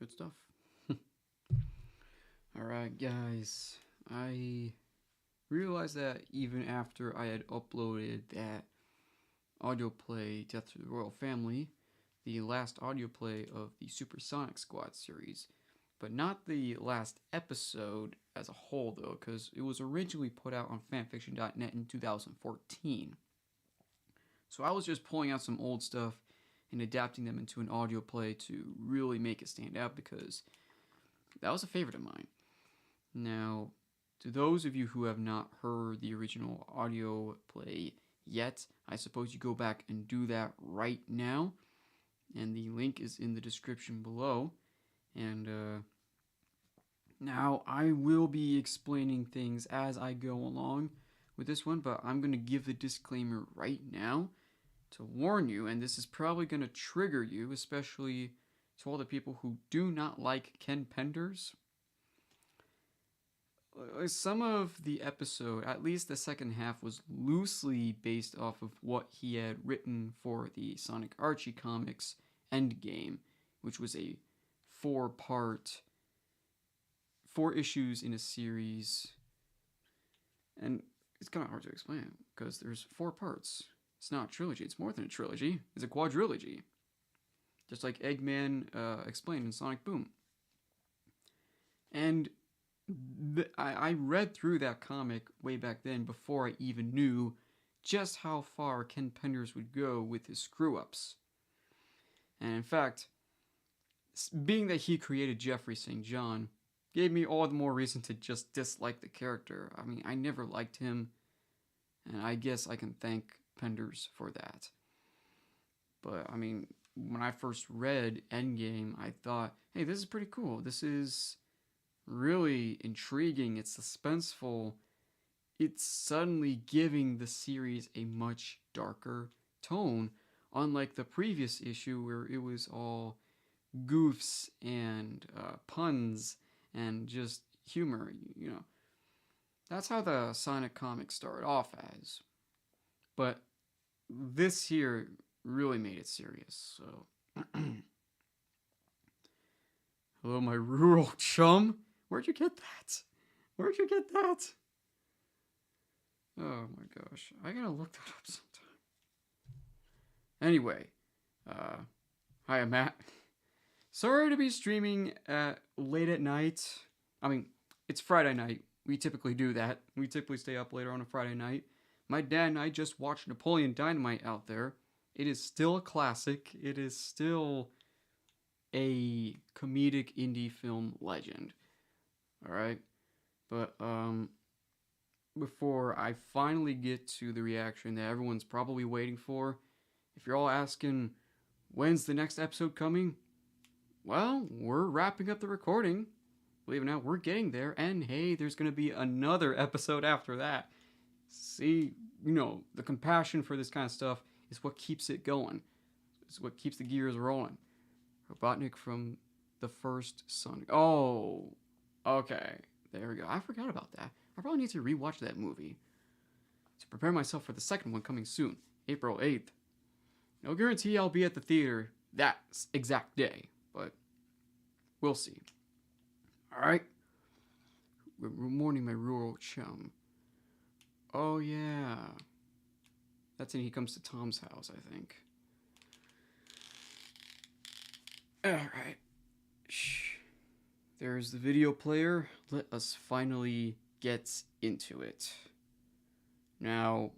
Good stuff. Alright, guys. I realized that even after I had uploaded that audio play, Death to the Royal Family, the last audio play of the Supersonic Squad series, but not the last episode as a whole, though, because it was originally put out on fanfiction.net in 2014. So I was just pulling out some old stuff and adapting them into an audio play to really make it stand out because that was a favorite of mine. Now, to those of you who have not heard the original audio play yet, I suppose you go back and do that right now. And the link is in the description below. And now I will be explaining things as I go along with this one, but I'm going to give the disclaimer right now to warn you, and this is probably going to trigger you, especially to all the people who do not like Ken Penders. Some of the episode, at least the second half, was loosely based off of what he had written for the Sonic Archie comics Endgame, which was a four issues in a series. And it's kind of hard to explain because there's 4 parts. It's not a trilogy, it's more than a trilogy, it's a quadrilogy. Just like Eggman explained in Sonic Boom. And I read through that comic way back then before I even knew just how far Ken Penders would go with his screw-ups. And in fact, being that he created Jeffrey St. John gave me all the more reason to just dislike the character. I mean, I never liked him, and I guess I can thank Penders for that. But, I mean, when I first read Endgame, I thought, hey, this is pretty cool. This is really intriguing. It's suspenseful. It's suddenly giving the series a much darker tone, unlike the previous issue where it was all goofs and puns and just humor, you know. That's how the Sonic comics started off as. But this here really made it serious, so... Hello, my rural chum? Where'd you get that? Where'd you get that? Oh my gosh, I gotta look that up sometime. Anyway, hi, I'm Matt. Sorry to be streaming late at night. I mean, it's Friday night. We typically do that. We typically stay up later on a Friday night. My dad and I just watched Napoleon Dynamite out there. It is still a classic. It is still a comedic indie film legend. Alright? But, before I finally get to the reaction that everyone's probably waiting for, if you're all asking, when's the next episode coming? Well, we're wrapping up the recording. Believe it or not, we're getting there, and hey, there's going to be another episode after that. See, you know, the compassion for this kind of stuff is what keeps it going. It's what keeps the gears rolling. Robotnik from the first Sonic. Oh, okay. There we go. I forgot about that. I probably need to rewatch that movie to prepare myself for the second one coming soon, April 8th. No guarantee I'll be at the theater that exact day, but we'll see. Alright. Good morning, my rural chum. Oh, yeah. That's in He Comes to Tom's House, I think. Alright. Shh. There's the video player. Let us finally get into it. Now,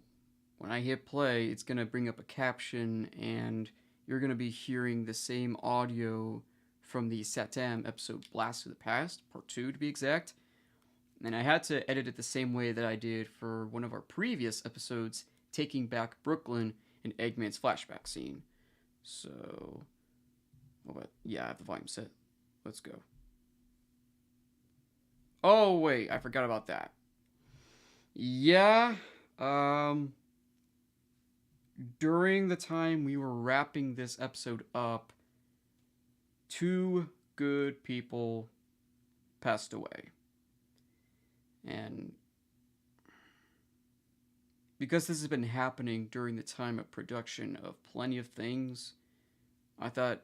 when I hit play, it's going to bring up a caption, and you're going to be hearing the same audio from the Satam episode Blast to the Past, part 2 to be exact. And I had to edit it the same way that I did for one of our previous episodes, Taking Back Brooklyn and Eggman's flashback scene. So, yeah, I have the volume set. Let's go. Oh, wait, I forgot about that. Yeah, during the time we were wrapping this episode up, 2 good people passed away. And because this has been happening during the time of production of plenty of things, I thought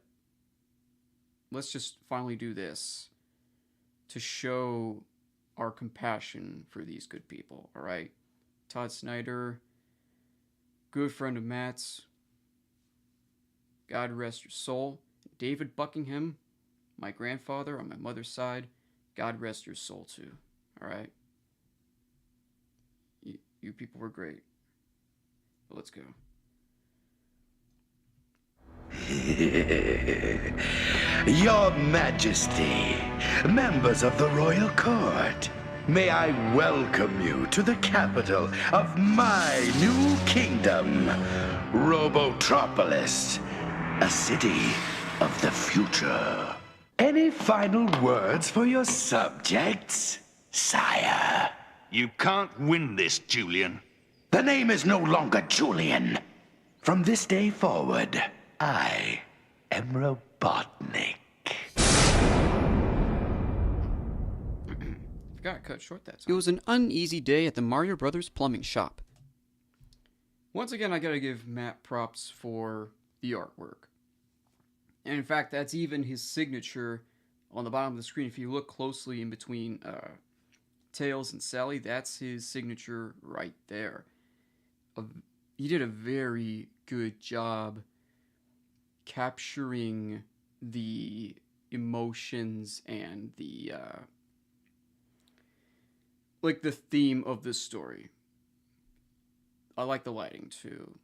let's just finally do this to show our compassion for these good people, alright? Todd Snyder, good friend of Matt's, God rest your soul. David Buckingham, my grandfather on my mother's side, God rest your soul too, alright? You people were great. But let's go. Your Majesty, members of the royal court, may I welcome you to the capital of my new kingdom, Robotropolis, a city of the future. Any final words for your subjects, sire? You can't win this, Julian. The name is no longer Julian. From this day forward, I am Robotnik. Forgot to cut short that time. It was an uneasy day at the Mario Brothers plumbing shop. Once again, I gotta give Matt props for the artwork. And in fact, that's even his signature on the bottom of the screen. If you look closely in between Tails and Sally, that's his signature right there. He did a very good job capturing the emotions and the like the theme of this story. I like the lighting too.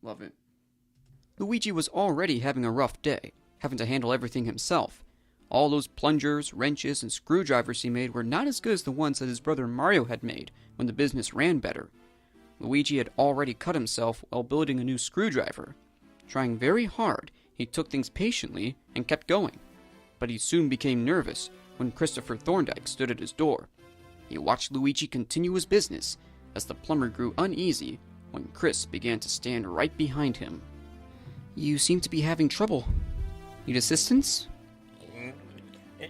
Love it. Luigi was already having a rough day, having to handle everything himself. All those plungers, wrenches, and screwdrivers he made were not as good as the ones that his brother Mario had made when the business ran better. Luigi had already cut himself while building a new screwdriver. Trying very hard, he took things patiently and kept going. But he soon became nervous when Christopher Thorndyke stood at his door. He watched Luigi continue his business as the plumber grew uneasy when Chris began to stand right behind him. You seem to be having trouble. Need assistance?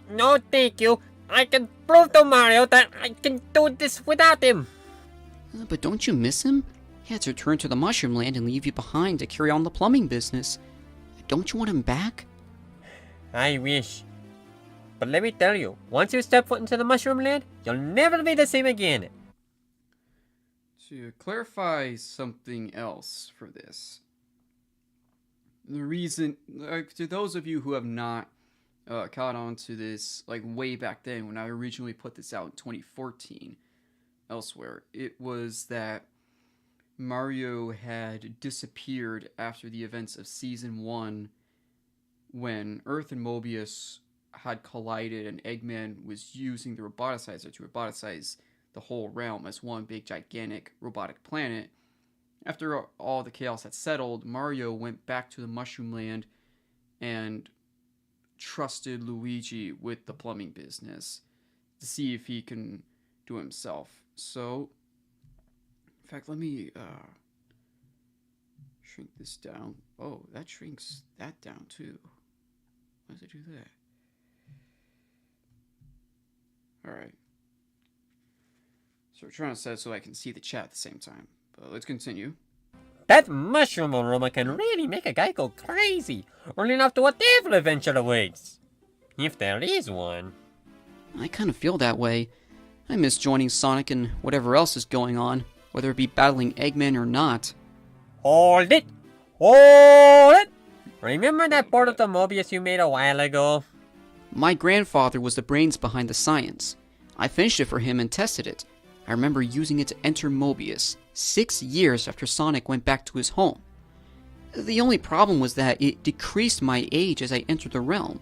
No, thank you. I can prove to Mario that I can do this without him. But don't you miss him? He had to return to the Mushroom Land and leave you behind to carry on the plumbing business. Don't you want him back? I wish. But let me tell you, once you step foot into the Mushroom Land, you'll never be the same again. To clarify something else for this. The reason, to those of you who have not caught on to this, like way back then when I originally put this out in 2014 elsewhere, it was that Mario had disappeared after the events of Season 1 when Earth and Mobius had collided and Eggman was using the roboticizer to roboticize the whole realm as one big gigantic robotic planet. After all the chaos had settled, Mario went back to the Mushroom Land and trusted Luigi with the plumbing business to see if he can do it himself. So, in fact, let me shrink this down. Oh, that shrinks that down too. Why does it do that? Alright. So we're trying to set it so I can see the chat at the same time. But let's continue. That mushroom aroma can really make a guy go crazy, or lean off to whatever adventure awaits. If there is one. I kind of feel that way. I miss joining Sonic and whatever else is going on, whether it be battling Eggman or not. Hold it! Hold it! Remember that part of the Mobius you made a while ago? My grandfather was the brains behind the science. I finished it for him and tested it. I remember using it to enter Mobius, 6 years after Sonic went back to his home. The only problem was that it decreased my age as I entered the realm.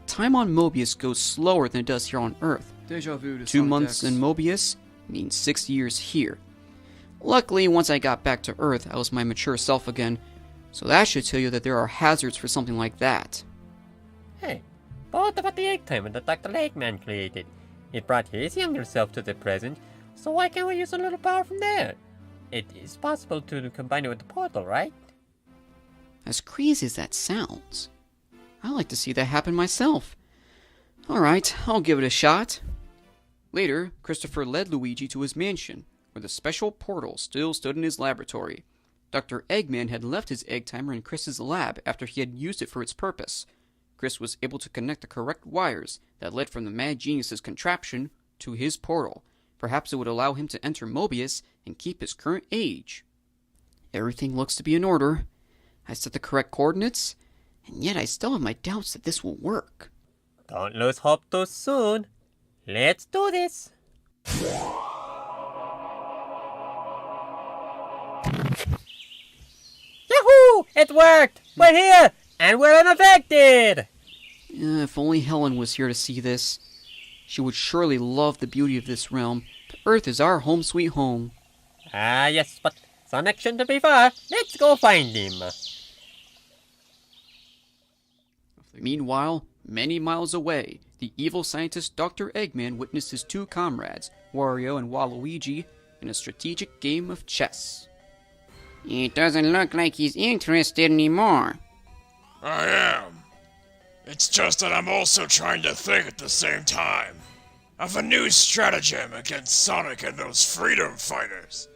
Time on Mobius goes slower than it does here on Earth. Deja vu to 2 Sonic months X. in Mobius means 6 years here. Luckily, once I got back to Earth, I was my mature self again, so that should tell you that there are hazards for something like that. Hey, but what about the egg timer that Dr. Eggman created? It brought his younger self to the present, so why can't we use a little power from there? It is possible to combine it with the portal, right? As crazy as that sounds, I like to see that happen myself. Alright, I'll give it a shot. Later, Christopher led Luigi to his mansion, where the special portal still stood in his laboratory. Dr. Eggman had left his egg timer in Chris's lab after he had used it for its purpose. Chris was able to connect the correct wires that led from the Mad Genius's contraption to his portal. Perhaps it would allow him to enter Mobius and keep his current age. Everything looks to be in order. I set the correct coordinates, and yet I still have my doubts that this will work. Don't lose hope too soon. Let's do this. Yahoo! It worked! We're here! And we're unaffected! If only Helen was here to see this. She would surely love the beauty of this realm. The Earth is our home sweet home. Ah, yes, but Sonic shouldn't be far. Let's go find him. Meanwhile, many miles away, the evil scientist Dr. Eggman witnessed his two comrades, Wario and Waluigi, in a strategic game of chess. It doesn't look like he's interested anymore. I am. It's just that I'm also trying to think at the same time of a new stratagem against Sonic and those freedom fighters.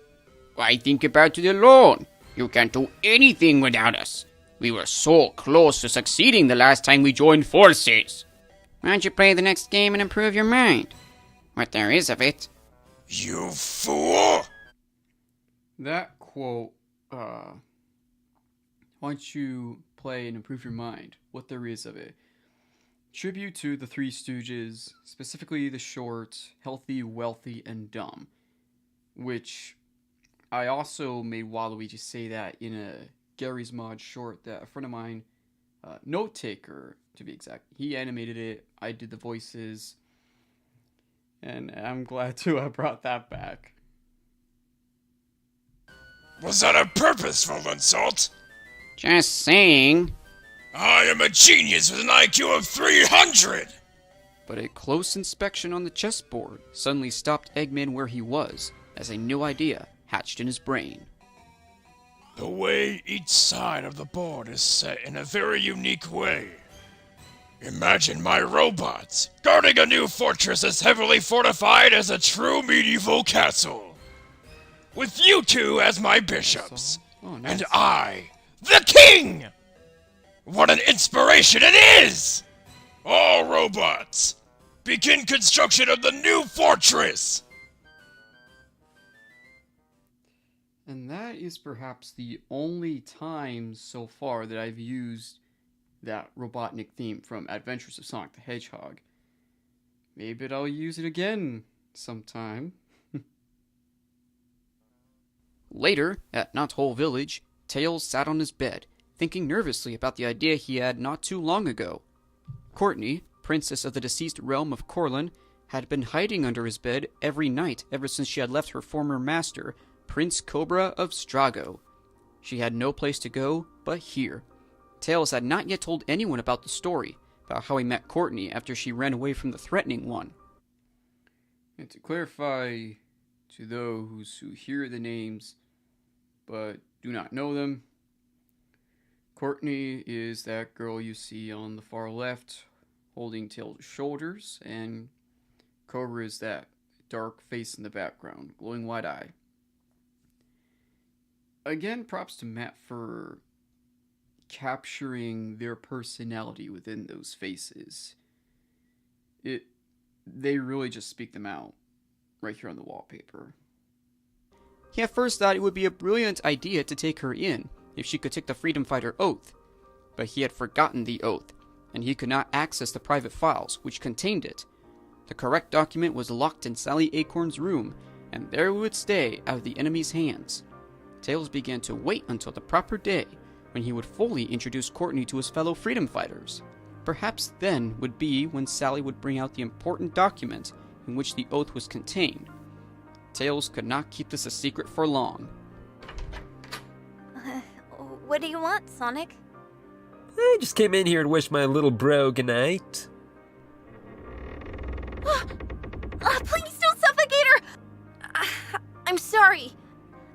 Why think about it alone? You can't do anything without us. We were so close to succeeding the last time we joined forces. Why don't you play the next game and improve your mind? What there is of it. You fool! That quote, why don't you play and improve your mind? What there is of it. Tribute to the Three Stooges, specifically the short, Healthy, Wealthy, and Dumb. Which I also made Waluigi say that in a Gary's Mod short that a friend of mine, Note Taker to be exact, he animated it, I did the voices, and I'm glad to have brought that back. Was that a purposeful insult? Just saying. I am a genius with an IQ of 300! But a close inspection on the chessboard suddenly stopped Eggman where he was, as a new idea hatched in his brain. The way each side of the board is set in a very unique way. Imagine my robots guarding a new fortress as heavily fortified as a true medieval castle. With you two as my bishops. Oh, nice. And I, the king! What an inspiration it is! All robots, begin construction of the new fortress! And that is perhaps the only time so far that I've used that Robotnik theme from Adventures of Sonic the Hedgehog. Maybe I'll use it again sometime. Later, at Knothole Village, Tails sat on his bed, thinking nervously about the idea he had not too long ago. Courtney, princess of the deceased realm of Corlin, had been hiding under his bed every night ever since she had left her former master, Prince Cobra of Strago. She had no place to go but here. Tails had not yet told anyone about the story, about how he met Courtney after she ran away from the Threatening One. And to clarify to those who hear the names but do not know them, Courtney is that girl you see on the far left holding Tails' shoulders, and Cobra is that dark face in the background, glowing wide eye. Again, props to Matt for capturing their personality within those faces. They really just speak them out right here on the wallpaper. He at first thought it would be a brilliant idea to take her in if she could take the Freedom Fighter Oath, but he had forgotten the oath, and he could not access the private files which contained it. The correct document was locked in Sally Acorn's room, and there it would stay out of the enemy's hands. Tails began to wait until the proper day, when he would fully introduce Courtney to his fellow freedom fighters. Perhaps then would be when Sally would bring out the important document in which the oath was contained. Tails could not keep this a secret for long. What do you want, Sonic? I just came in here to wish my little bro goodnight. Please don't suffocate her! I'm sorry.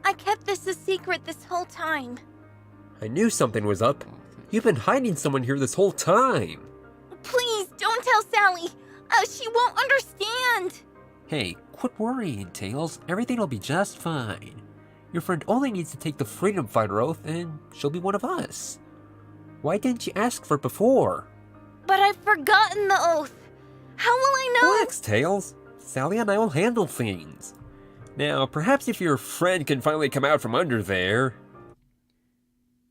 I kept this a secret this whole time. I knew something was up. You've been hiding someone here this whole time. Please don't tell Sally. She won't understand. Hey, quit worrying, Tails. Everything will be just fine. Your friend only needs to take the Freedom Fighter Oath and she'll be one of us. Why didn't you ask for it before? But I've forgotten the oath. How will I know? Relax, Tails. Sally and I will handle things. Now, perhaps if your friend can finally come out from under there.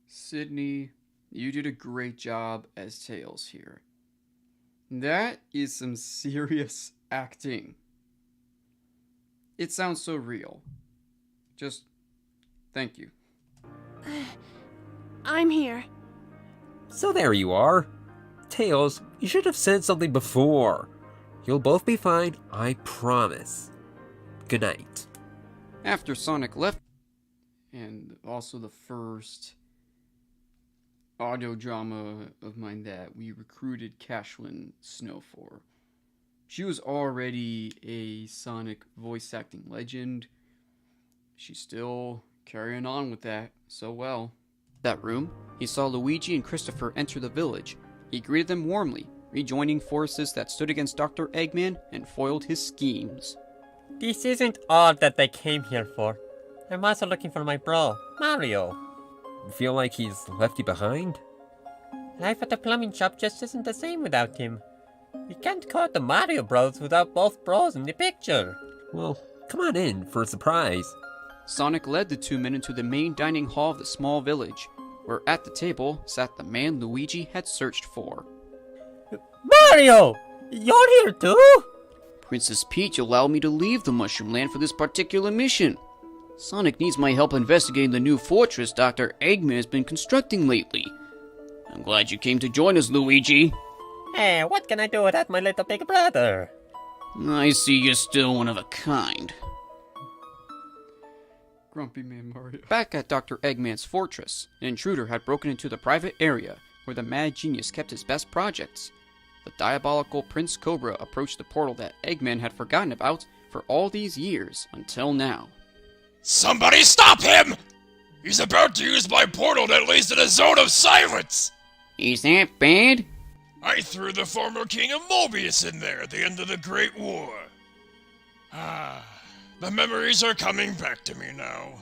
Sydney, you did a great job as Tails here. That is some serious acting. It sounds so real. Just thank you. I'm here. So there you are. Tails, you should have said something before. You'll both be fine, I promise. Good night. After Sonic left, and also the first audio drama of mine that we recruited Cashlyn Snow for. She was already a Sonic voice acting legend. She's still carrying on with that so well. That room, he saw Luigi and Christopher enter the village. He greeted them warmly, rejoining forces that stood against Dr. Eggman and foiled his schemes. This isn't all that they came here for. I'm also looking for my bro, Mario. Feel like he's left you behind? Life at the plumbing shop just isn't the same without him. You can't call it the Mario Bros without both bros in the picture. Well, come on in for a surprise. Sonic led the two men into the main dining hall of the small village, where at the table sat the man Luigi had searched for. Mario! You're here too? Princess Peach allowed me to leave the Mushroom Land for this particular mission. Sonic needs my help investigating the new fortress Dr. Eggman has been constructing lately. I'm glad you came to join us, Luigi. Hey, what can I do without my little big brother? I see you're still one of a kind. Grumpy Man Mario. Back at Dr. Eggman's fortress, an intruder had broken into the private area where the mad genius kept his best projects. The diabolical Prince Cobra approached the portal that Eggman had forgotten about for all these years until now. Somebody stop him! He's about to use my portal that leads to the Zone of Silence! Is that bad? I threw the former King of Mobius in there at the end of the Great War. The memories are coming back to me now.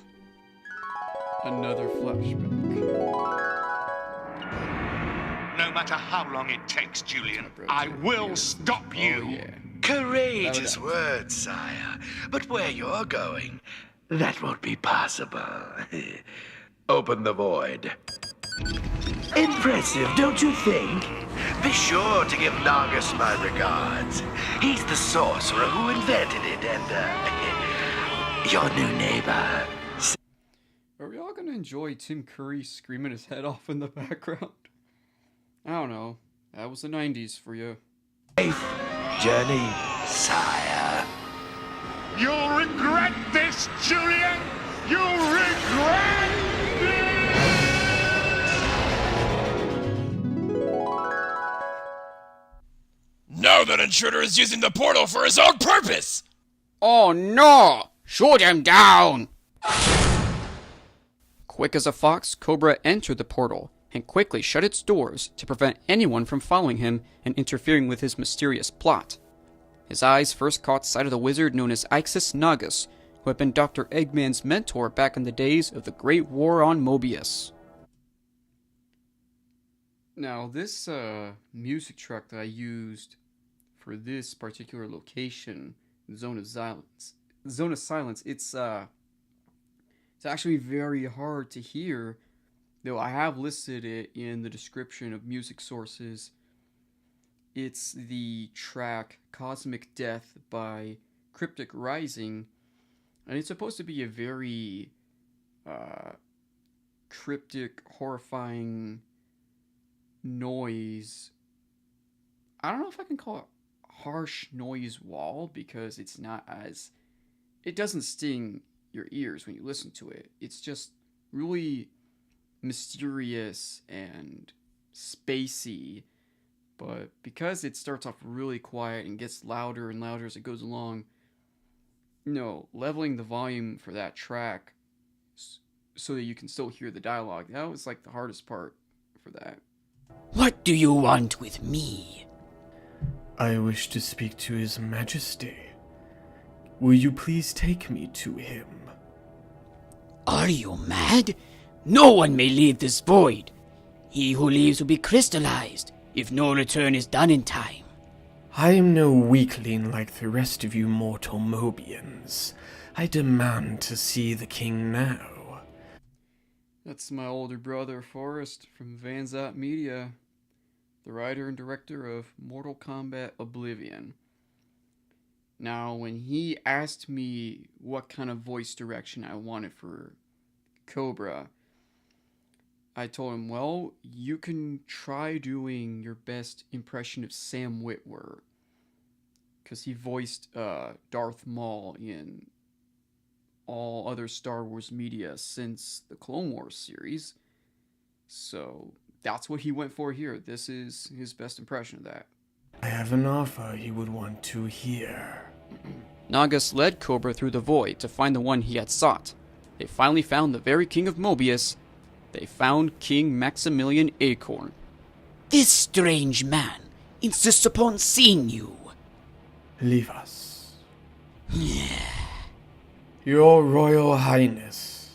Another flashback. No matter how long it takes, Julian, I will stop you. Oh, yeah. Courageous words, sire. But where you're going, that won't be possible. Open the void. Impressive, don't you think? Be sure to give Nagus my regards. He's the sorcerer who invented it and, your new neighbor. Are we all gonna enjoy Tim Curry screaming his head off in the background? I don't know. That was the 90s for you. Safe journey, sire. You'll regret this, Julian! You'll regret this! Now that intruder is using the portal for his own purpose! Oh no! Shoot him down! Quick as a fox, Cobra entered the portal and quickly shut its doors to prevent anyone from following him and interfering with his mysterious plot. His eyes first caught sight of the wizard known as Ixis Nagus, who had been Dr. Eggman's mentor back in the days of the Great War on Mobius. Now, this music track that I used for this particular location, Zone of Silence, it's actually very hard to hear, though I have listed it in the description of music sources. It's the track Cosmic Death by Cryptic Rising, and it's supposed to be a very cryptic, horrifying noise. I don't know if I can call it harsh noise wall, because it's not as... It doesn't sting your ears when you listen to it. It's just really mysterious and spacey. But because it starts off really quiet and gets louder and louder as it goes along, leveling the volume for that track so that you can still hear the dialogue, that was like the hardest part for that. What do you want with me? I wish to speak to His Majesty. Will you please take me to him? Are you mad? No one may leave this void. He who leaves will be crystallized, if no return is done in time. I am no weakling like the rest of you mortal Mobians. I demand to see the king now. That's my older brother, Forrest, from Vanzat Media, the writer and director of Mortal Kombat Oblivion. Now, when he asked me what kind of voice direction I wanted for Cobra, I told him, well, you can try doing your best impression of Sam Witwer, because he voiced Darth Maul in all other Star Wars media since the Clone Wars series. So that's what he went for here. This is his best impression of that. I have an offer he would want to hear. Nagus led Cobra through the void to find the one he had sought. They finally found the very king of Mobius. They found King Maximilian Acorn. This strange man insists upon seeing you. Leave us. Your Royal Highness,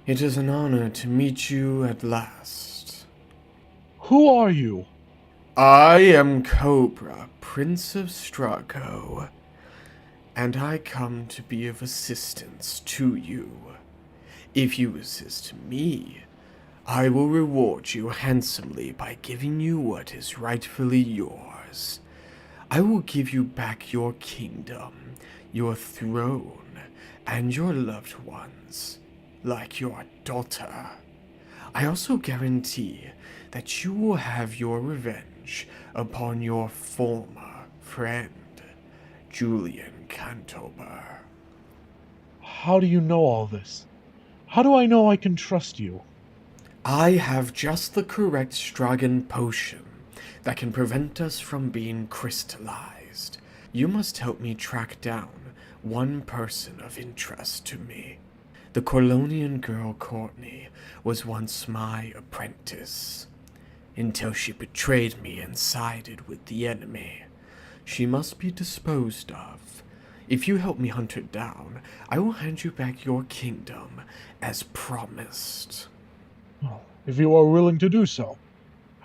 it is an honor to meet you at last. Who are you? I am Cobra, Prince of Strago, and I come to be of assistance to you. If you assist me, I will reward you handsomely by giving you what is rightfully yours. I will give you back your kingdom, your throne, and your loved ones, like your daughter. I also guarantee that you will have your revenge upon your former friend, Julian Cantober. How do you know all this? How do I know I can trust you? I have just the correct Stragon potion that can prevent us from being crystallized. You must help me track down one person of interest to me. The Corlonian girl Courtney was once my apprentice, until she betrayed me and sided with the enemy. She must be disposed of. If you help me hunt her down, I will hand you back your kingdom as promised. Well, if you are willing to do so,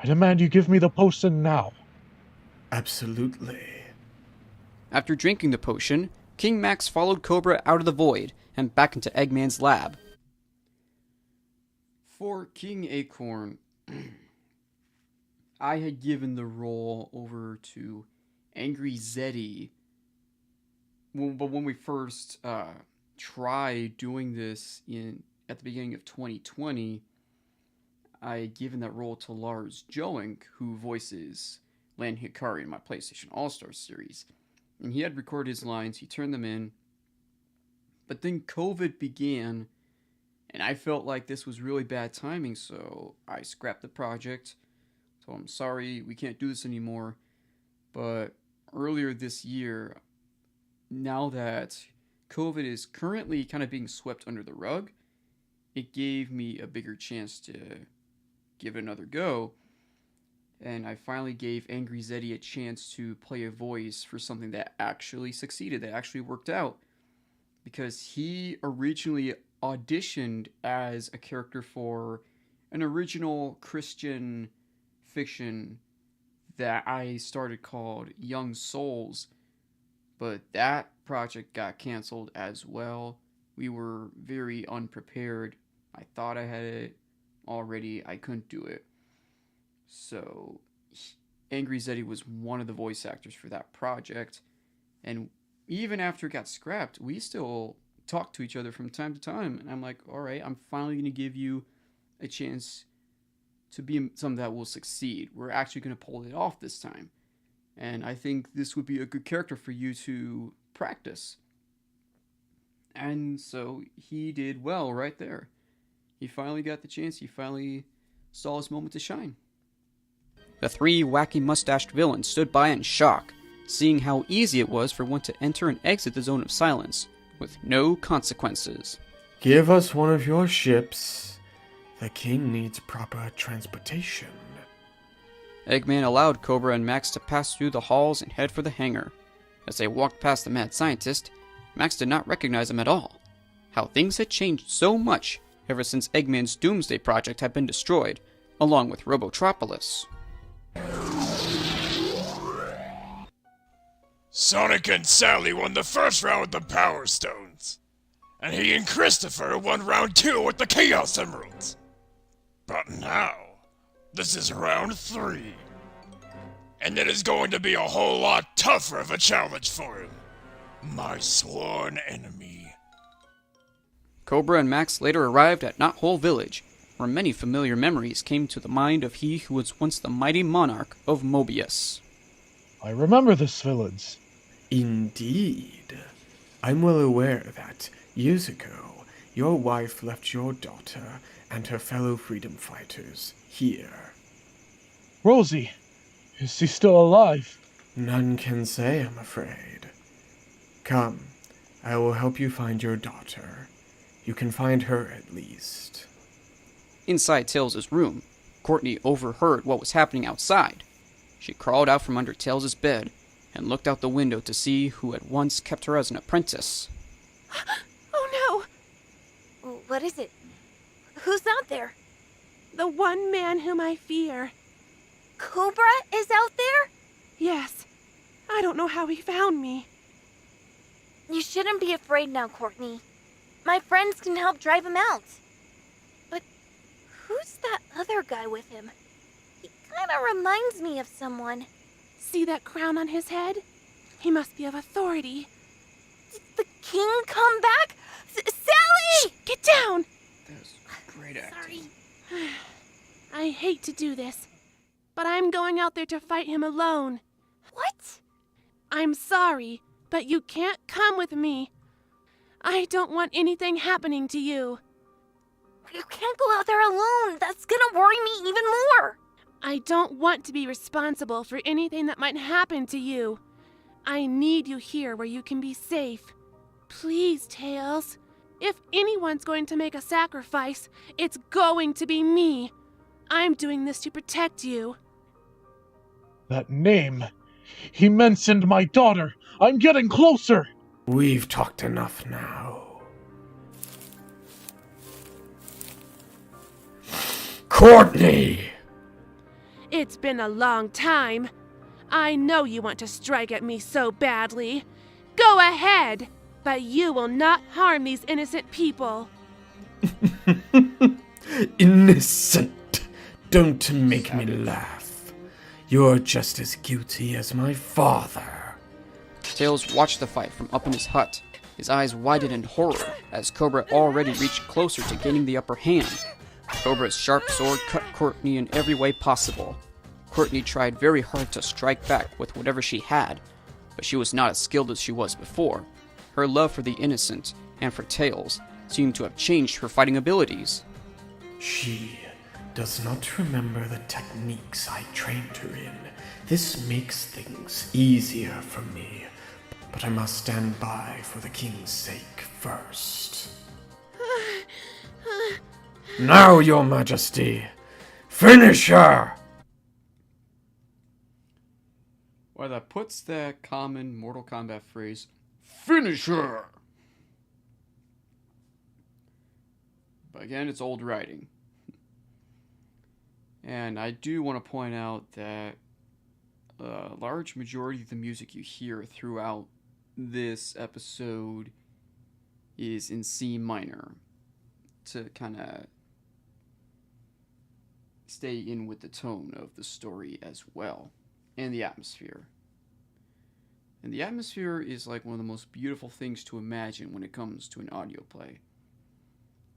I demand you give me the potion now. Absolutely. After drinking the potion, King Max followed Cobra out of the void and back into Eggman's lab. For King Acorn, I had given the role over to Angry Zeddy. But when we first tried doing this at the beginning of 2020, I had given that role to Lars Joink, who voices Lan Hikari in my PlayStation All-Stars series. And he had recorded his lines, he turned them in. But then COVID began, and I felt like this was really bad timing, so I scrapped the project. So I'm sorry, we can't do this anymore. But earlier this year, now that COVID is currently kind of being swept under the rug, it gave me a bigger chance to give it another go. And I finally gave Angry Zeddy a chance to play a voice for something that actually succeeded, that actually worked out. Because he originally auditioned as a character for an original Christian fiction that I started called Young Souls. But that project got canceled as well. We were very unprepared. I thought I had it already. I couldn't do it. So Angry Zeddy was one of the voice actors for that project. And even after it got scrapped, we still talk to each other from time to time. And I'm like, all right, I'm finally going to give you a chance to be something that will succeed. We're actually going to pull it off this time. And I think this would be a good character for you to practice. And so he did well right there. He finally got the chance. He finally saw his moment to shine. The three wacky mustached villains stood by in shock, seeing how easy it was for one to enter and exit the zone of silence, with no consequences. Give us one of your ships. The king needs proper transportation. Eggman allowed Cobra and Max to pass through the halls and head for the hangar. As they walked past the mad scientist, Max did not recognize him at all. How things had changed so much ever since Eggman's Doomsday Project had been destroyed, along with Robotropolis. Sonic and Sally won the first round with the Power Stones. And he and Christopher won round 2 with the Chaos Emeralds. But now, this is round 3. And it is going to be a whole lot tougher of a challenge for him. My sworn enemy. Cobra and Max later arrived at Knothole Village, where many familiar memories came to the mind of he who was once the mighty monarch of Mobius. I remember this village. Indeed. I'm well aware that, years ago, your wife left your daughter and her fellow freedom fighters here. Rosie, is she still alive? None can say, I'm afraid. Come, I will help you find your daughter. You can find her at least. Inside Tails' room, Courtney overheard what was happening outside. She crawled out from under Tails' bed and looked out the window to see who had once kept her as an apprentice. Oh no! What is it? Who's out there? The one man whom I fear. Cobra is out there? Yes. I don't know how he found me. You shouldn't be afraid now, Courtney. My friends can help drive him out. But who's that other guy with him? He kinda reminds me of someone. See that crown on his head? He must be of authority. Did the king come back? Sally! Shh, get down! That was great acting. Sorry. I hate to do this, but I'm going out there to fight him alone. What? I'm sorry, but you can't come with me. I don't want anything happening to you. You can't go out there alone. That's gonna worry me even more. I don't want to be responsible for anything that might happen to you. I need you here where you can be safe. Please, Tails. If anyone's going to make a sacrifice, it's going to be me. I'm doing this to protect you. That name. He mentioned my daughter. I'm getting closer. We've talked enough now. Courtney! It's been a long time. I know you want to strike at me so badly. Go ahead, but you will not harm these innocent people. Innocent! Don't make me laugh. You're just as guilty as my father. Tails watched the fight from up in his hut, his eyes widened in horror as Cobra already reached closer to gaining the upper hand. Cobra's sharp sword cut Courtney in every way possible. Courtney tried very hard to strike back with whatever she had, but she was not as skilled as she was before. Her love for the innocent and for Tails seemed to have changed her fighting abilities. She does not remember the techniques I trained her in. This makes things easier for me, but I must stand by for the king's sake first. Now, your majesty, finish her! Well, that puts that common Mortal Kombat phrase, "Finish her!" But again, it's old writing. And I do want to point out that a large majority of the music you hear throughout this episode is in C minor to kind of stay in with the tone of the story as well, and the atmosphere. And the atmosphere is like one of the most beautiful things to imagine when it comes to an audio play.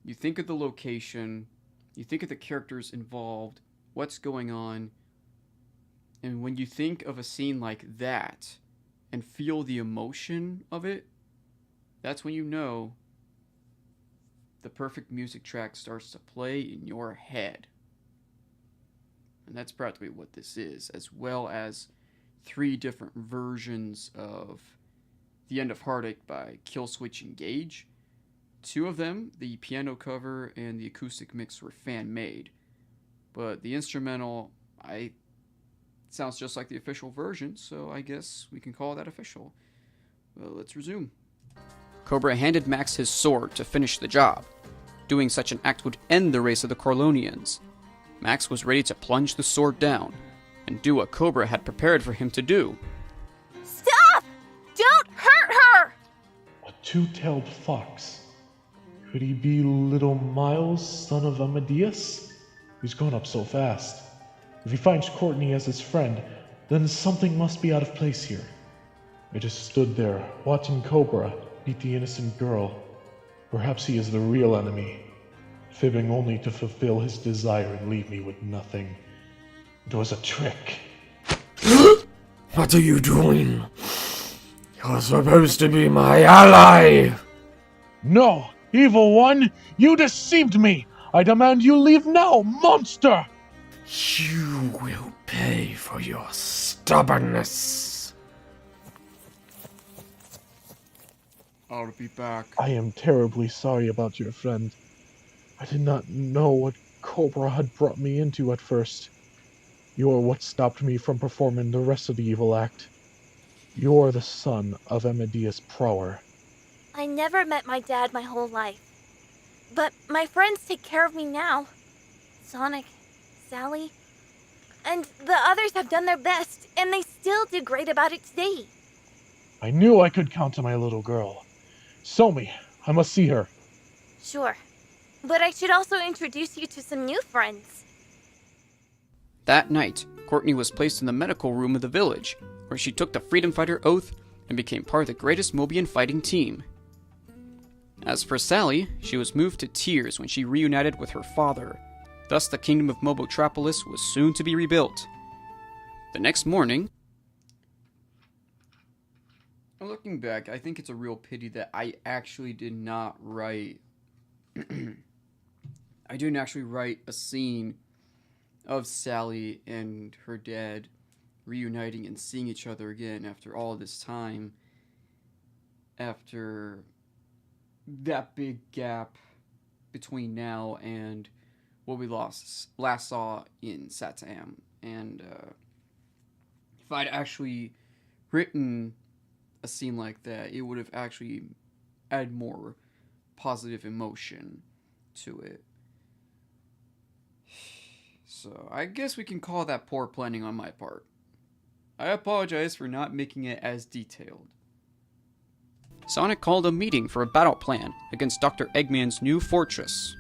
You think of the location, you think of the characters involved, what's going on, and when you think of a scene like that and feel the emotion of it, that's when you know the perfect music track starts to play in your head. And that's practically what this is, as well as 3 different versions of The End of Heartache by Killswitch Engage. 2 of them, the piano cover and the acoustic mix, were fan-made. But the instrumental, sounds just like the official version, so I guess we can call that official. Well, let's resume. Cobra handed Max his sword to finish the job. Doing such an act would end the race of the Corlonians. Max was ready to plunge the sword down and do what Cobra had prepared for him to do. Stop! two-tailed fox. Could he be little Miles, son of Amadeus? He's grown up so fast. If he finds Courtney as his friend, then something must be out of place here. I just stood there, watching Cobra beat the innocent girl. Perhaps he is the real enemy, fibbing only to fulfill his desire and leave me with nothing. It was a trick. What are you doing? You're supposed to be my ally! No! Evil one! You deceived me! I demand you leave now, monster! You will pay for your stubbornness. I'll be back. I am terribly sorry about your friend. I did not know what Cobra had brought me into at first. You're what stopped me from performing the rest of the evil act. You're the son of Amadeus Prower. I never met my dad my whole life. But my friends take care of me now. Sonic, Sally, and the others have done their best, and they still did great about it today. I knew I could count on my little girl. Somi, I must see her. Sure. But I should also introduce you to some new friends. That night, Courtney was placed in the medical room of the village, where she took the Freedom Fighter oath and became part of the greatest Mobian fighting team. As for Sally, she was moved to tears when she reunited with her father. Thus, the kingdom of Mobotropolis was soon to be rebuilt. The next morning, looking back, I think it's a real pity that I actually did not write. I didn't actually write a scene of Sally and her dad reuniting and seeing each other again after all this time. After that big gap between now and what we last saw in Satam. And if I'd actually written a scene like that, it would have actually added more positive emotion to it. So I guess we can call that poor planning on my part. I apologize for not making it as detailed. Sonic called a meeting for a battle plan against Dr. Eggman's new fortress.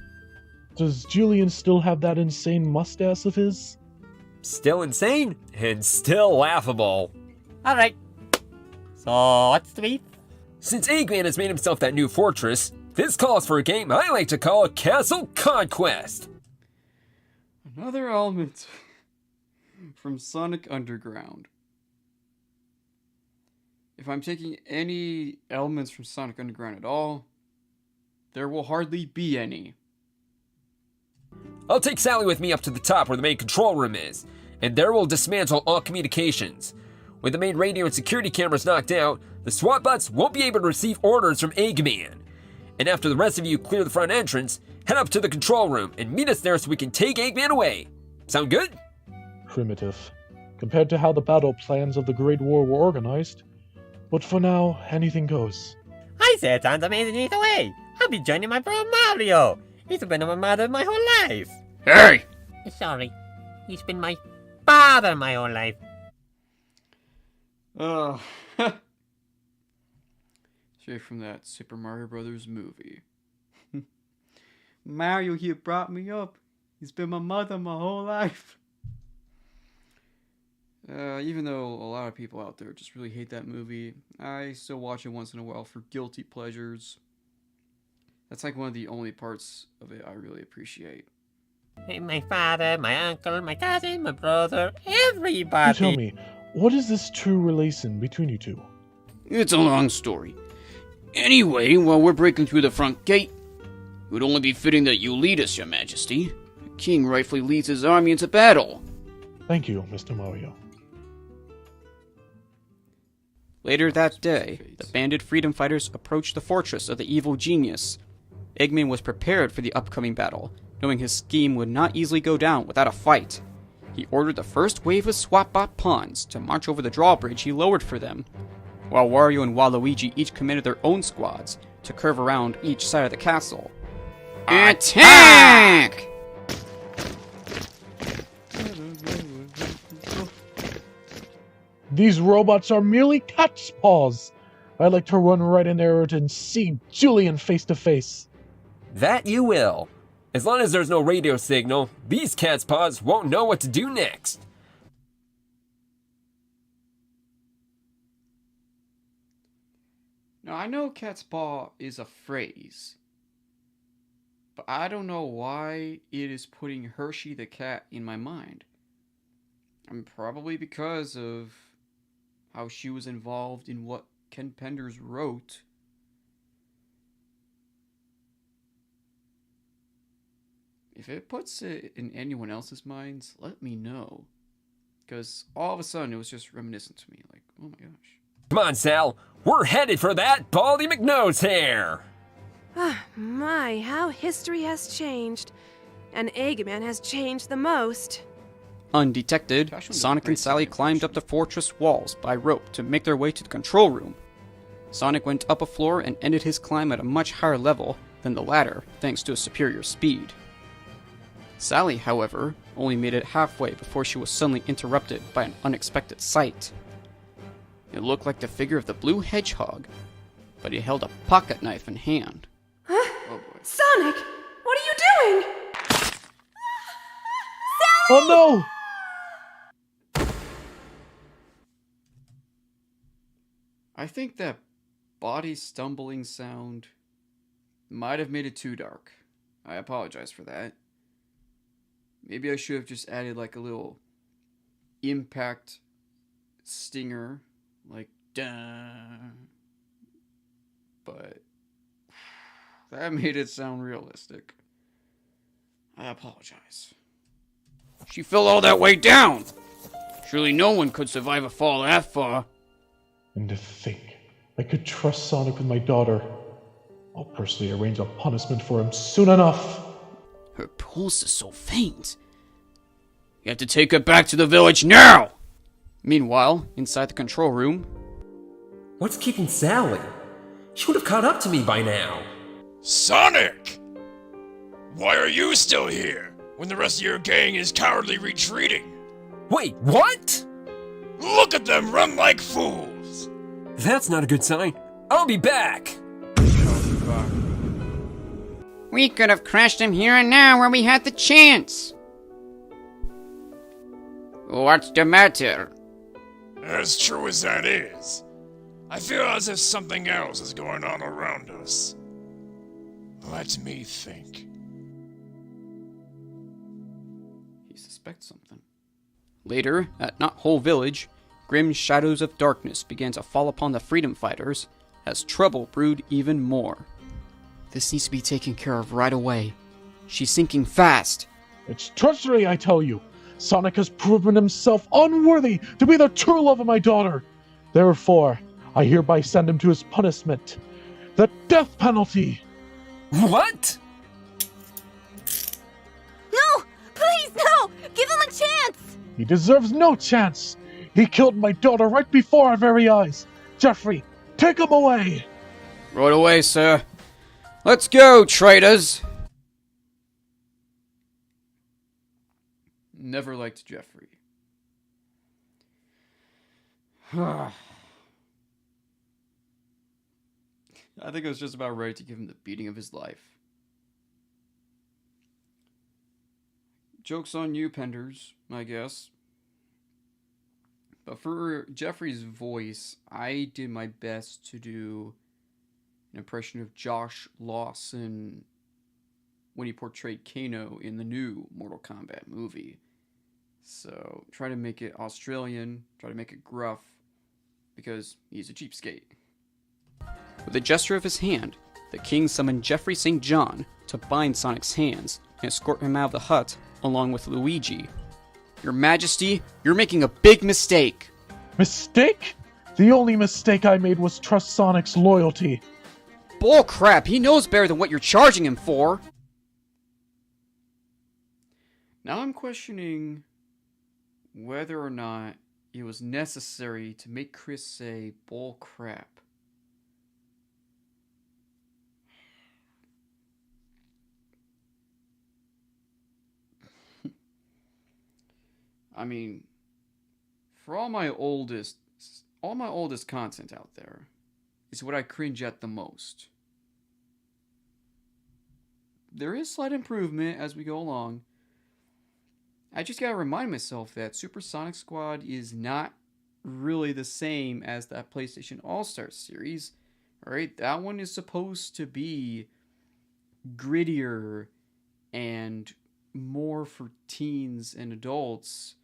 Does Julian still have that insane mustache of his? Still insane and still laughable. Alright. So, what's the beef? Since Eggman has made himself that new fortress, this calls for a game I like to call Castle Conquest. Another element from Sonic Underground. If I'm taking any elements from Sonic Underground at all, there will hardly be any. I'll take Sally with me up to the top where the main control room is, and there we'll dismantle all communications. With the main radio and security cameras knocked out, the SWAT bots won't be able to receive orders from Eggman. And after the rest of you clear the front entrance, head up to the control room and meet us there so we can take Eggman away. Sound good? Primitive, compared to how the battle plans of the Great War were organized. But for now, anything goes. I say it sounds amazing either way. I'll be joining my bro Mario. He's been my mother my whole life. Hey! Sorry, he's been my father my whole life. Straight from that Super Mario Brothers movie. Mario here brought me up. He's been my mother my whole life. Even though a lot of people out there just really hate that movie, I still watch it once in a while for guilty pleasures. That's like one of the only parts of it I really appreciate. My father, my uncle, my cousin, my brother, everybody. You tell me, what is this true relation between you two? It's a long story. Anyway, while we're breaking through the front gate, it would only be fitting that you lead us, Your Majesty. The king rightfully leads his army into battle. Thank you, Mr. Mario. Later that day, the banded freedom fighters approached the fortress of the evil genius. Eggman was prepared for the upcoming battle, knowing his scheme would not easily go down without a fight. He ordered the first wave of SWATbot pawns to march over the drawbridge he lowered for them, while Wario and Waluigi each commanded their own squads to curve around each side of the castle. Attack! These robots are merely cat's paws. I'd like to run right in there and see Julian face to face. That you will. As long as there's no radio signal, these cat's paws won't know what to do next. Now, I know cat's paw is a phrase, but I don't know why it is putting Hershey the cat in my mind. Probably because of how she was involved in what Ken Penders wrote. If it puts it in anyone else's minds, let me know. Because all of a sudden it was just reminiscent to me. Like, oh my gosh. Come on, Sal. We're headed for that Baldy McNose hair. My, how history has changed. And Eggman has changed the most. Undetected, Sonic and Sally climbed up the fortress walls by rope to make their way to the control room. Sonic went up a floor and ended his climb at a much higher level than the ladder, thanks to his superior speed. Sally, however, only made it halfway before she was suddenly interrupted by an unexpected sight. It looked like the figure of the blue hedgehog, but he held a pocket knife in hand. Huh? Oh boy. Sonic! What are you doing? Oh no! I think that body stumbling sound might have made it too dark. I apologize for that. Maybe I should have just added like a little impact stinger, like duh. But that made it sound realistic. I apologize. She fell all that way down! Surely no one could survive a fall that far. And to think, I could trust Sonic with my daughter. I'll personally arrange a punishment for him soon enough. Her pulse is so faint. You have to take her back to the village now! Meanwhile, inside the control room... What's keeping Sally? She would have caught up to me by now. Sonic! Why are you still here, when the rest of your gang is cowardly retreating? Wait, what? Look at them run like fools! That's not a good sign. I'll be back! We could have crashed him here and now where we had the chance. What's the matter? As true as that is, I feel as if something else is going on around us. Let me think. He suspects something. Later, at Knothole Village, grim shadows of darkness began to fall upon the freedom fighters as trouble brewed even more. This needs to be taken care of right away. She's sinking fast. It's treachery, I tell you. Sonic has proven himself unworthy to be the true love of my daughter. Therefore, I hereby send him to his punishment. The death penalty! What? No! Please, no! Give him a chance! He deserves no chance. He killed my daughter right before our very eyes. Jeffrey, take him away! Right away, sir. Let's go, traitors! Never liked Jeffrey. I think I was just about ready to give him the beating of his life. Joke's on you, Penders, I guess. But for Jeffrey's voice, I did my best to do an impression of Josh Lawson when he portrayed Kano in the new Mortal Kombat movie. So, try to make it Australian, try to make it gruff, because he's a cheapskate. With a gesture of his hand, the king summoned Jeffrey St. John to bind Sonic's hands and escort him out of the hut along with Luigi. Your Majesty, you're making a big mistake. Mistake? The only mistake I made was trust Sonic's loyalty. Bull crap, he knows better than what you're charging him for. Now I'm questioning whether or not it was necessary to make Chris say bull crap. I mean, for all my oldest content out there, is what I cringe at the most. There is slight improvement as we go along. I just gotta remind myself that Supersonic Squad is not really the same as that PlayStation All-Stars series. Alright, that one is supposed to be grittier and more for teens and adults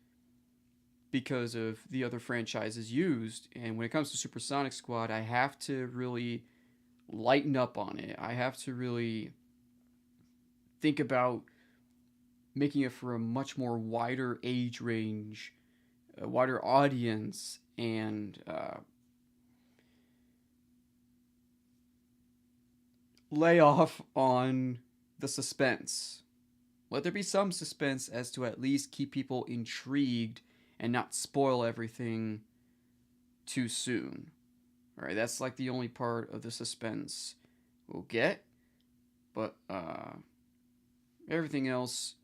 because of the other franchises used. And when it comes to Supersonic Squad, I have to really lighten up on it. I have to really think about making it for a much more wider age range, a wider audience, and lay off on the suspense. Let there be some suspense as to at least keep people intrigued and not spoil everything too soon. Alright, that's like the only part of the suspense we'll get. But everything else,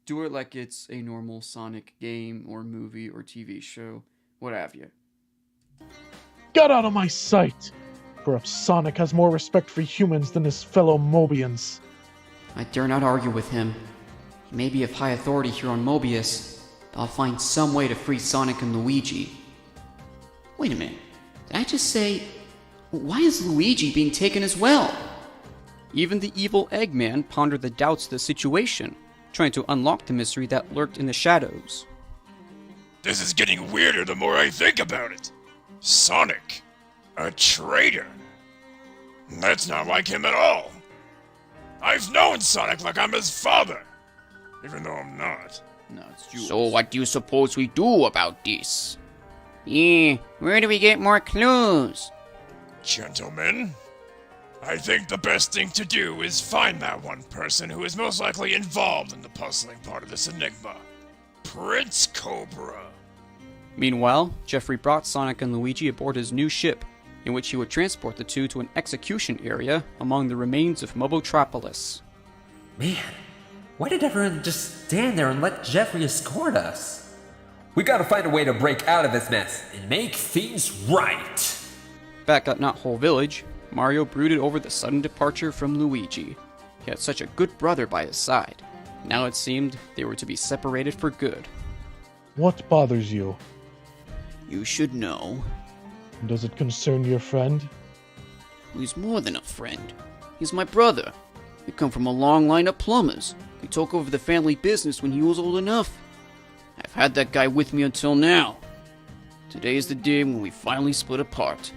do it like it's a normal Sonic game or movie or TV show, what have you. Get out of my sight! Perhaps Sonic has more respect for humans than his fellow Mobians. I dare not argue with him. He may be of high authority here on Mobius, but I'll find some way to free Sonic and Luigi. Wait a minute, did I just say, why is Luigi being taken as well? Even the evil Eggman pondered the doubts of the situation, trying to unlock the mystery that lurked in the shadows. This is getting weirder the more I think about it. Sonic, a traitor. That's not like him at all. I've known Sonic like I'm his father, even though I'm not. No, it's Jules. So what do you suppose we do about this? Where do we get more clues? Gentlemen, I think the best thing to do is find that one person who is most likely involved in the puzzling part of this enigma. Prince Cobra. Meanwhile, Jeffrey brought Sonic and Luigi aboard his new ship, in which he would transport the two to an execution area among the remains of Mobotropolis. Man, why did everyone just stand there and let Jeffrey escort us? We gotta find a way to break out of this mess and make things right. Back at Knothole Village, Mario brooded over the sudden departure from Luigi. He had such a good brother by his side. Now it seemed they were to be separated for good. What bothers you? You should know. Does it concern your friend? He's more than a friend. He's my brother. We come from a long line of plumbers. We took over the family business when he was old enough. I've had that guy with me until now. Today is the day when we finally split apart.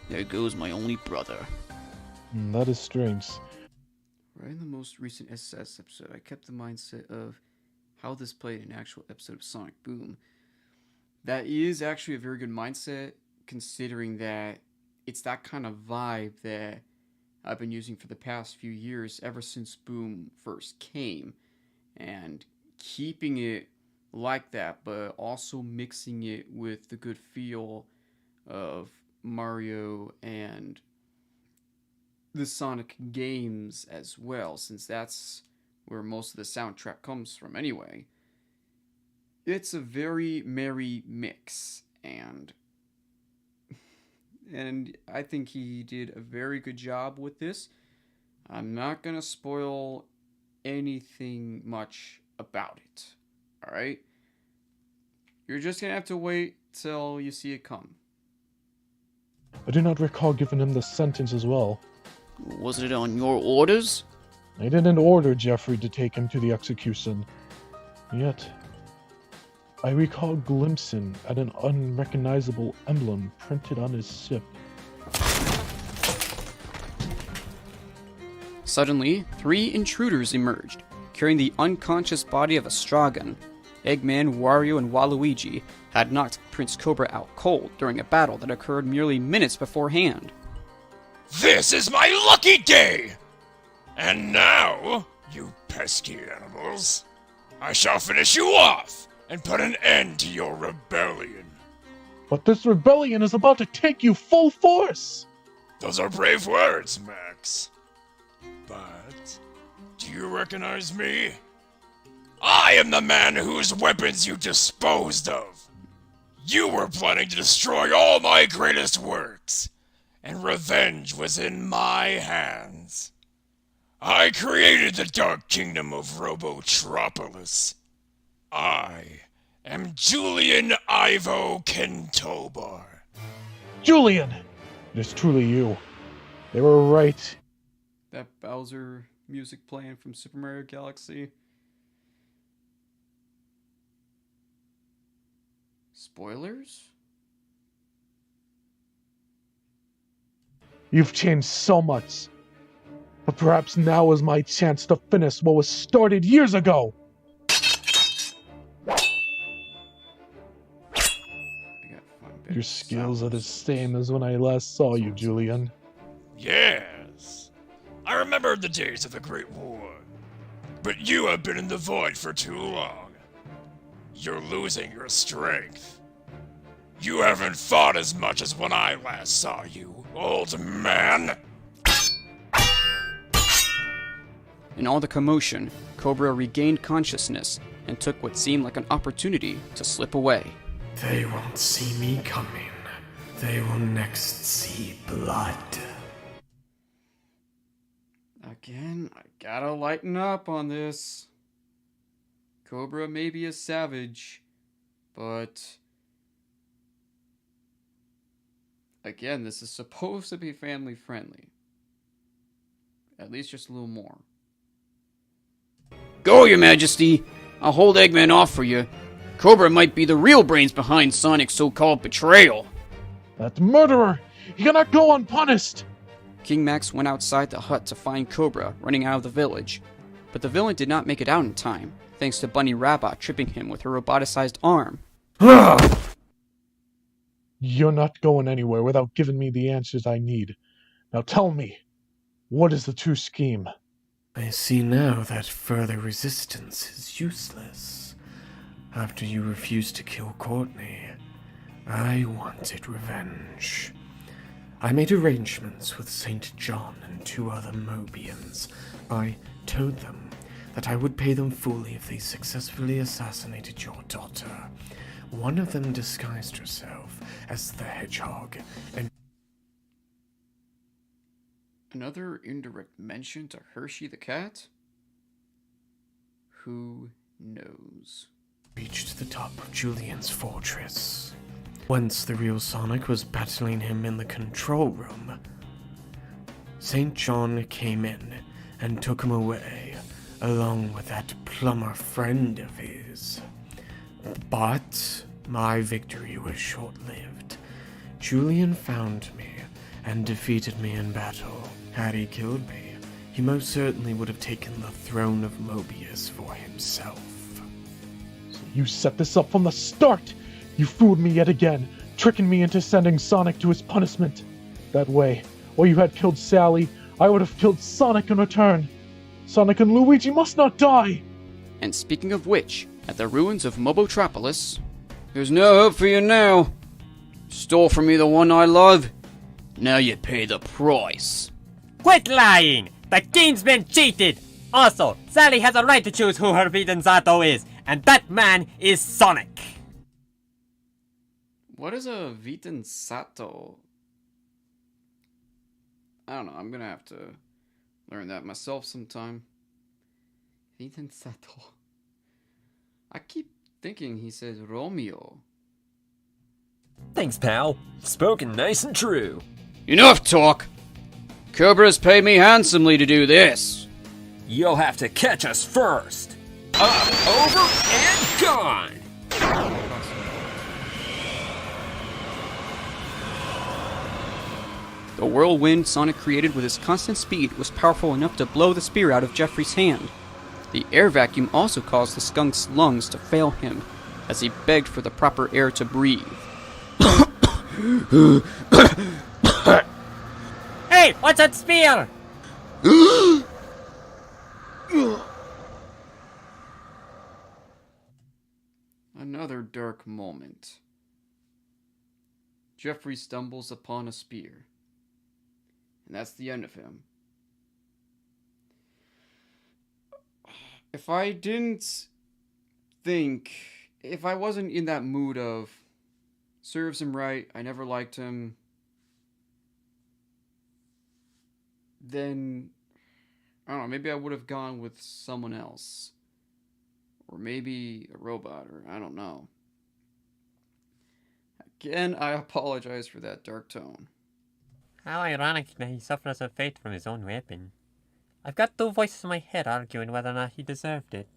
There goes my only brother. That is strange. Right in the most recent SS episode, I kept the mindset of how this played in an actual episode of Sonic Boom. That is actually a very good mindset, considering that it's that kind of vibe that I've been using for the past few years, ever since Boom first came. And keeping it like that, but also mixing it with the good feel of Mario and the Sonic games as well, since that's where most of the soundtrack comes from anyway. It's a very merry mix, and I think he did a very good job with this. I'm not gonna spoil anything much about it, alright? You're just gonna have to wait till you see it come. I do not recall giving him the sentence as well. Was it on your orders? I didn't order Jeffrey to take him to the execution. Yet, I recall glimpsing at an unrecognizable emblem printed on his ship. Suddenly, 3 intruders emerged, carrying the unconscious body of Astragon. Eggman, Wario, and Waluigi had knocked Prince Cobra out cold during a battle that occurred merely minutes beforehand. This is my lucky day! And now, you pesky animals, I shall finish you off and put an end to your rebellion. But this rebellion is about to take you full force! Those are brave words, Max. But, do you recognize me? I am the man whose weapons you disposed of. You were planning to destroy all my greatest works, and revenge was in my hands. I created the Dark Kingdom of Robotropolis. I am Julian Ivo Kentobar. Julian! It is truly you. They were right. That Bowser music playing from Super Mario Galaxy. Spoilers? You've changed so much. But perhaps now is my chance to finish what was started years ago. Your skills are the same as when I last saw you, Julian. Yes. I remember the days of the Great War. But you have been in the void for too long. You're losing your strength. You haven't fought as much as when I last saw you, old man. In all the commotion, Cobra regained consciousness and took what seemed like an opportunity to slip away. They won't see me coming. They will next see blood. Again, I gotta lighten up on this. Cobra may be a savage, but again, this is supposed to be family friendly. At least just a little more. Go, Your Majesty! I'll hold Eggman off for you. Cobra might be the real brains behind Sonic's so-called betrayal. That murderer! He cannot go unpunished! King Max went outside the hut to find Cobra running out of the village. But the villain did not make it out in time, thanks to Bunny Rabbit tripping him with her roboticized arm. You're not going anywhere without giving me the answers I need. Now tell me, what is the true scheme? I see now that further resistance is useless. After you refused to kill Courtney, I wanted revenge. I made arrangements with St. John and 2 other Mobians. I told them that I would pay them fully if they successfully assassinated your daughter. One of them disguised herself as the Hedgehog, and Another indirect mention to Hershey the cat? Who knows? reached the top of Julian's fortress. Once the real Sonic was battling him in the control room, St. John came in and took him away, along with that plumber friend of his. But my victory was short-lived. Julian found me and defeated me in battle. Had he killed me, he most certainly would have taken the throne of Mobius for himself. So you set this up from the start! You fooled me yet again, tricking me into sending Sonic to his punishment. That way, while you had killed Sally, I would have killed Sonic in return. Sonic and Luigi must not die! And speaking of which, at the ruins of Mobotropolis, there's no hope for you now. Stole from me the one I love. Now you pay the price. Quit lying! The game's been cheated! Also, Sally has a right to choose who her Videnzato is, and that man is Sonic! What is a Videnzato? I don't know, I'm gonna have to learn that myself sometime. Videnzato. I keep thinking he says Romeo. Thanks, pal. Spoken nice and true. Enough talk! Cobra's paid me handsomely to do this. You'll have to catch us first. Up, over, and gone! The whirlwind Sonic created with his constant speed was powerful enough to blow the spear out of Jeffrey's hand. The air vacuum also caused the skunk's lungs to fail him, as he begged for the proper air to breathe. Hey, what's that spear? Another dark moment. Jeffrey stumbles upon a spear. And that's the end of him. If I didn't think, if I wasn't in that mood of serves him right, I never liked him, then I don't know, maybe I would have gone with someone else. Or maybe a robot, or I don't know. Again, I apologize for that dark tone. How ironic that he suffers a fate from his own weapon. I've got two voices in my head arguing whether or not he deserved it.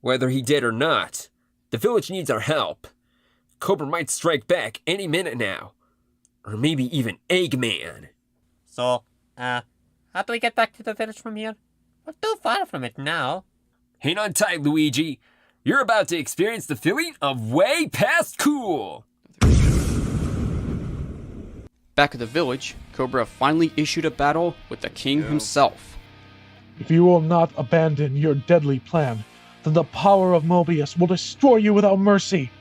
Whether he did or not, the village needs our help. Cobra might strike back any minute now. Or maybe even Eggman. So, how do we get back to the village from here? We're too far from it now. Hang on tight, Luigi. You're about to experience the feeling of way past cool. Back at the village, Cobra finally issued a battle with the king himself. If you will not abandon your deadly plan, then the power of Mobius will destroy you without mercy.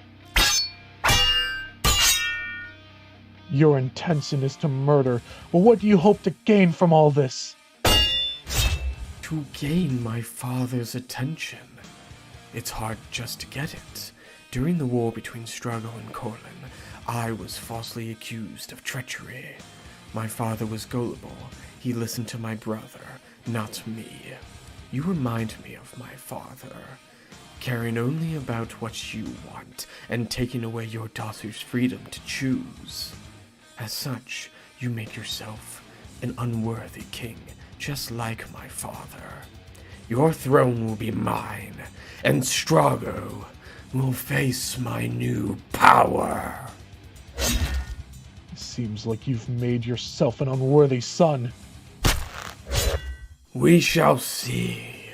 Your intention is to murder, but what do you hope to gain from all this? To gain my father's attention. It's hard just to get it. During the war between Strago and Corlin, I was falsely accused of treachery. My father was gullible. He listened to my brother, not me. You remind me of my father, caring only about what you want and taking away your daughter's freedom to choose. As such, you make yourself an unworthy king, just like my father. Your throne will be mine, and Strago will face my new power. Seems like you've made yourself an unworthy son. We shall see.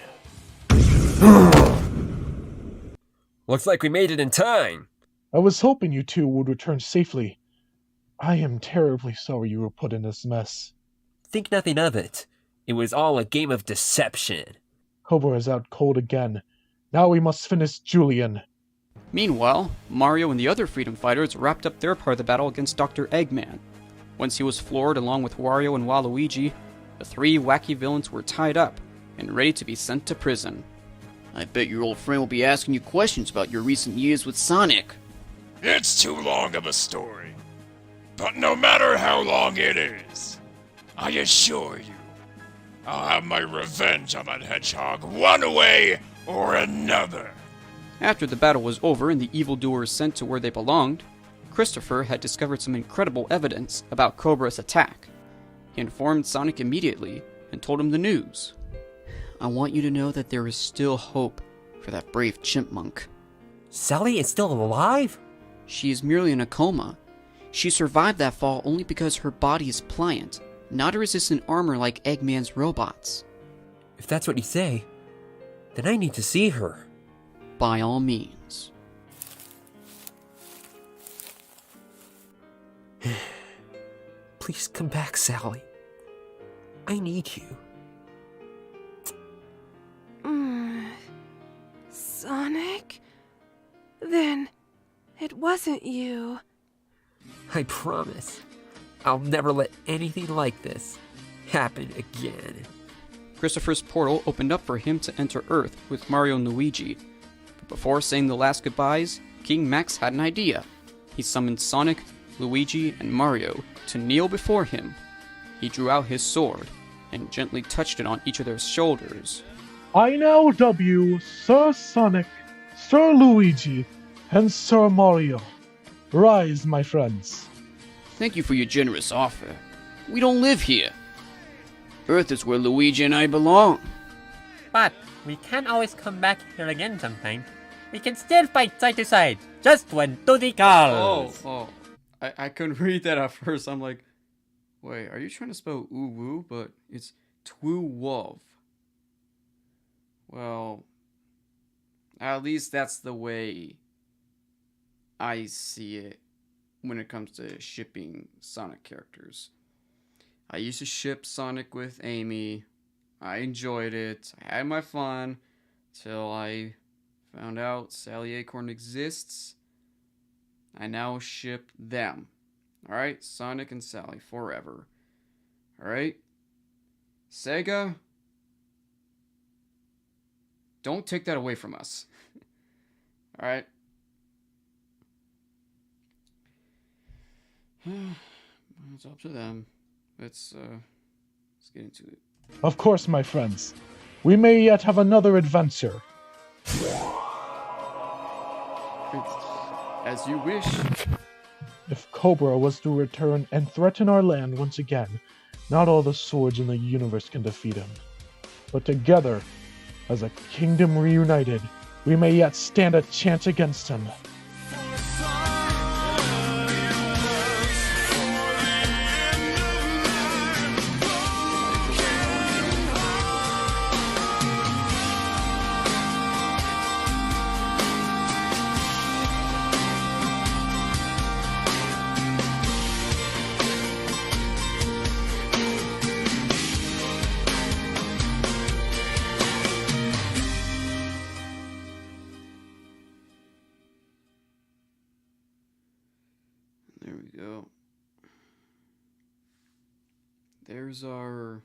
Looks like we made it in time. I was hoping you two would return safely. I am terribly sorry you were put in this mess. Think nothing of it. It was all a game of deception. Cobra is out cold again. Now we must finish Julian. Meanwhile, Mario and the other freedom fighters wrapped up their part of the battle against Dr. Eggman. Once he was floored along with Wario and Waluigi, the three wacky villains were tied up and ready to be sent to prison. I bet your old friend will be asking you questions about your recent years with Sonic. It's too long of a story. But no matter how long it is, I assure you, I'll have my revenge on that hedgehog one way or another. After the battle was over and the evildoers sent to where they belonged, Christopher had discovered some incredible evidence about Cobra's attack. He informed Sonic immediately and told him the news. I want you to know that there is still hope for that brave chipmunk. Sally is still alive? She is merely in a coma. She survived that fall only because her body is pliant, not a resistant armor like Eggman's robots. If that's what you say, then I need to see her. By all means. Please come back, Sally. I need you. Sonic? Then it wasn't you. I promise. I'll never let anything like this happen again. Christopher's portal opened up for him to enter Earth with Mario and Luigi. But before saying the last goodbyes, King Max had an idea. He summoned Sonic, Luigi, and Mario to kneel before him. He drew out his sword and gently touched it on each of their shoulders. I now dub you Sir Sonic, Sir Luigi, and Sir Mario. Rise, my friends. Thank you for your generous offer. We don't live here. Earth is where Luigi and I belong. But we can always come back here again sometime. We can still fight side to side, just when duty calls. I couldn't read that at first. I'm like, wait, are you trying to spell uwu? But it's Twuwov. Well, at least that's the way I see it when it comes to shipping Sonic characters. I used to ship Sonic with Amy. I enjoyed it. I had my fun till I found out Sally Acorn exists. I now ship them. Alright? Sonic and Sally forever. Alright? Sega, don't take that away from us. Alright? It's up to them. It's let's get into it. Of course, my friends. We may yet have another adventure. As you wish. If Cobra was to return and threaten our land once again, not all the swords in the universe can defeat him. But together, as a kingdom reunited, we may yet stand a chance against him. There we go. There's our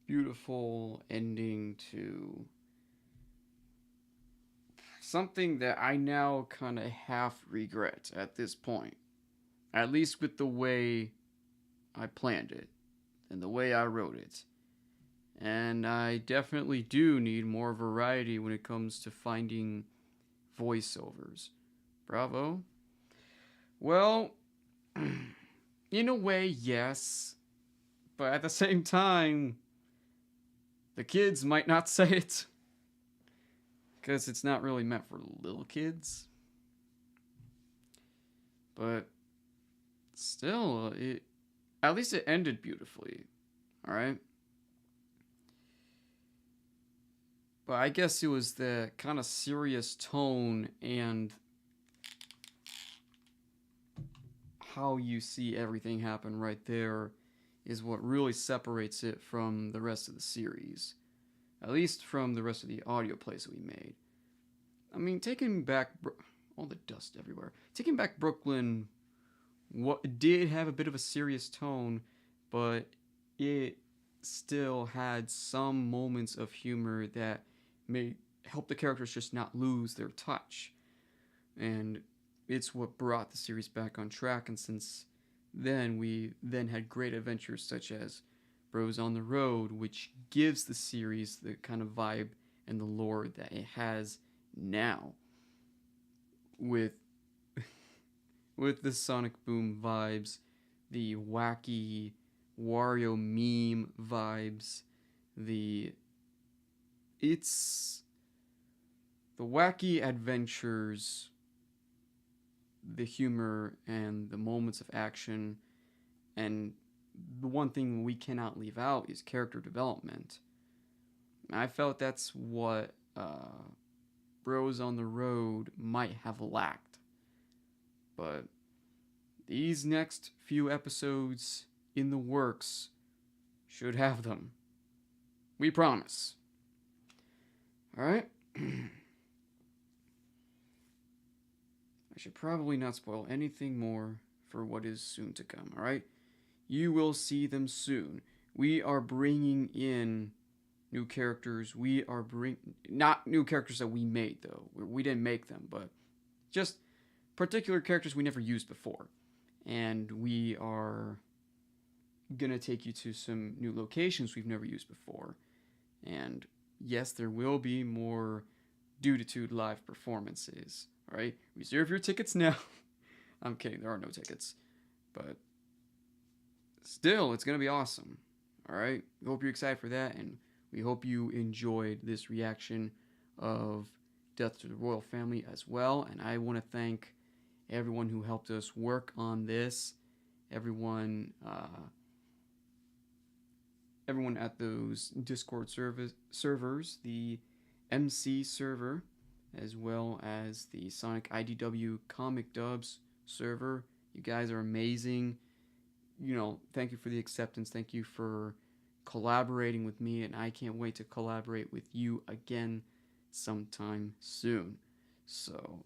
beautiful ending to something that I now kind of half regret at this point. At least with the way I planned it and the way I wrote it. And I definitely do need more variety when it comes to finding voiceovers. Bravo. Well, in a way, yes. But at the same time, the kids might not say it. Because it's not really meant for little kids. But still, at least it ended beautifully. Alright? But I guess it was the kind of serious tone and how you see everything happen right there is what really separates it from the rest of the series. At least from the rest of the audio plays that we made. I mean, taking back all the dust everywhere. Taking Back Brooklyn did have a bit of a serious tone, but it still had some moments of humor that may help the characters just not lose their touch. And it's what brought the series back on track, and since then we then had great adventures such as Bros on the Road, which gives the series the kind of vibe and the lore that it has now. With the Sonic Boom vibes, the wacky Wario meme vibes, the wacky adventures, the humor, and the moments of action. And the one thing we cannot leave out is character development. I felt that's what Bros on the Road might have lacked. But these next few episodes in the works should have them. We promise. Alright? I should probably not spoil anything more for what is soon to come, alright? You will see them soon. We are bringing in new characters. We are not new characters that we made, though. We didn't make them, but just particular characters we never used before. And we are gonna take you to some new locations we've never used before. And yes, there will be more Dudetude live performances. Alright? Reserve your tickets now. I'm kidding, there are no tickets. But still, it's gonna be awesome. Alright? We hope you're excited for that, and we hope you enjoyed this reaction of Death to the Royal Family as well. And I want to thank everyone who helped us work on this. Everyone at those Discord servers, the MC server, as well as the Sonic IDW Comic Dubs server. You guys are amazing. You know, thank you for the acceptance. Thank you for collaborating with me, and I can't wait to collaborate with you again sometime soon. So